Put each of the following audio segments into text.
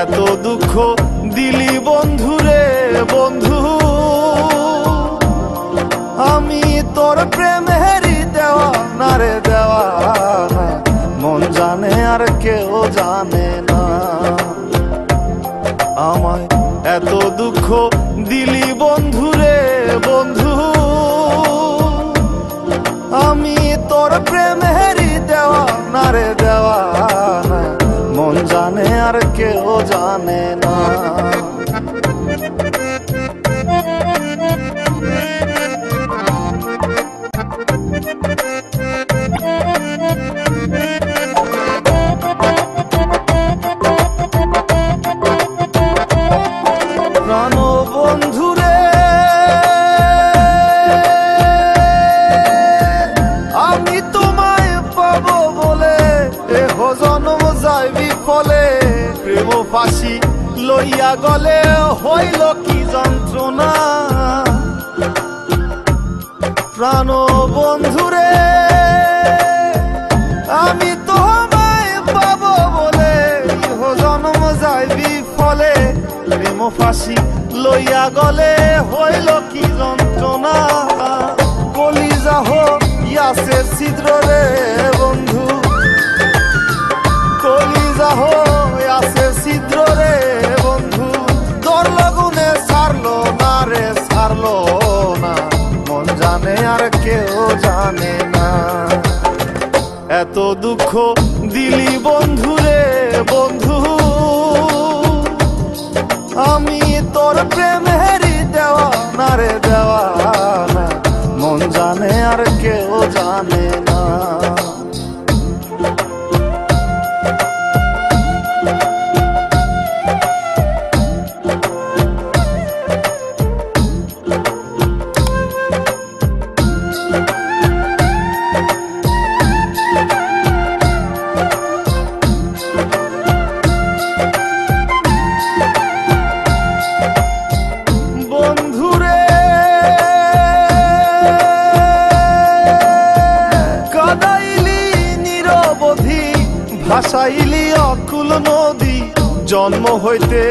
এত দুঃখ দিলি বন্ধুরে বন্ধু, আমি তোর প্রেমেরই দেওয়া না রে দেওয়া না, মন জানে আর কেউ জানে না। আমায় এত দুঃখ দিলি বন্ধুরে বন্ধু, আমি তোর প্রেমেরই দেওয়া না রে দেওয়া না, মন জানে আর কেউ জানে না। প্রাণ বন্ধুরে আমি তোমায় পাবো বলে এহ জন্ম যায় বিফলে, প্রেম ফাঁসি লইয়া গলে হইল কি যন্ত্রণা। প্রাণ বন্ধুরে আমি তোমায় পাবো বলে এহ জন্ম যায় বিফলে, প্রেম ফাঁসি লইয়া গলে হইল কি যন্ত্রণা। কলিজা হইয়াছে ছিদ্র রে বন্ধু, কলিজা হইয়াছে ছিদ্র রে বন্ধু, তোর লগুনে ছাড়লো না রে ছাড়লো না, মন জানে আর কেউ জানে না। এত দুঃখ দিলি বন্ধুরে বন্ধু, আমি তোর প্রেমেরই দেওয়া না রে দেওয়া না, মন জানে আর কেউ জানে না। ভাসাইলি অকুল নদী, জন্ম হইতে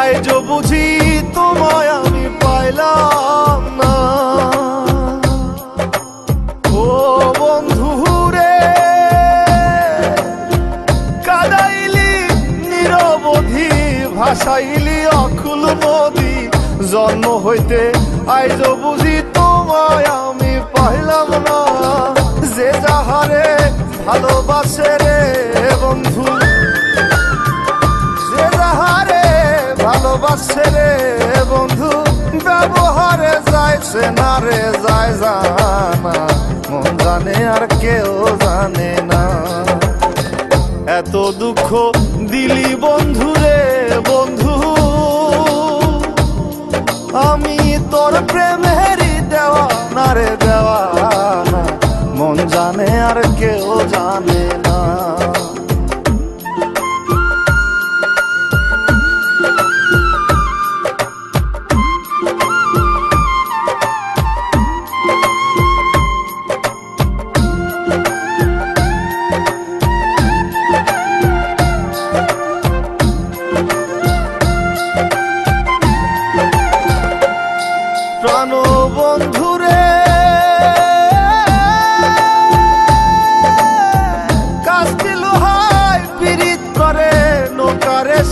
আইজ বুঝি তোমায় আমি পাইলাম না। ও বন্ধু রে কাদাইলি নিরবধি, ভাসাইলি অকুল নদী, জন্ম হইতে আইজ বুঝি তোমায় আমি পাইলাম না। যে যাহারে ভালোবাসে রে বন্ধু, যে যাহারে ভালোবাসে রে বন্ধু, ব্যবহারে যাইছে না রে যায় জানা, মন জানে আর কেউ জানে না। এত দুঃখ দিলি বন্ধুরে বন্ধু, আমি তোর প্রেমেরই দেওয়া না রে দেওয়া না, মন জানে আর কেউ জানে না। প্রাণ বন্ধুরে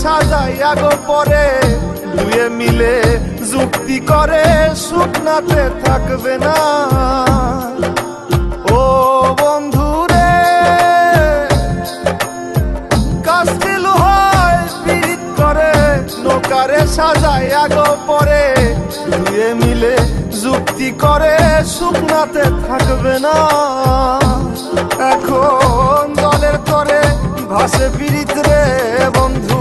সাজাইয়া গো পরে দুয়ে মিলে যুক্তি করে শুকনাতে থাকবে না। ও বন্ধু রে কাস্তে লোহায় পীড়িত করে নৌকারে সাজাইয়া গো পরে দুয়ে মিলে দিলে যুক্তি করে শুকনাতে থাকবে না। এখন জলের তরে ভাসে পীড়িত রে বন্ধু,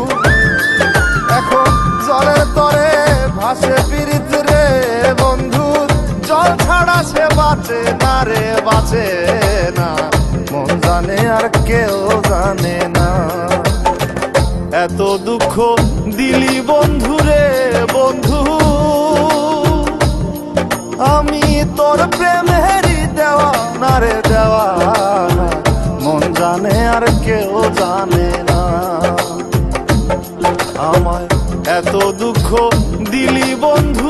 এখন জলের তরে ভাসে পীড়িত রে বন্ধু। জল ছাড়া সে বাঁচে না রে, বাঁচে না, মন জানে আর কেউ জানে না। এত দুঃখ দিলি বন্ধু রে বন্ধু, আমি তোর প্রেমেরই দেওয়া না রে, দেওয়া না, মন জানে আর কেউ জানে না। আমায় এত দুঃখ দিলি বন্ধু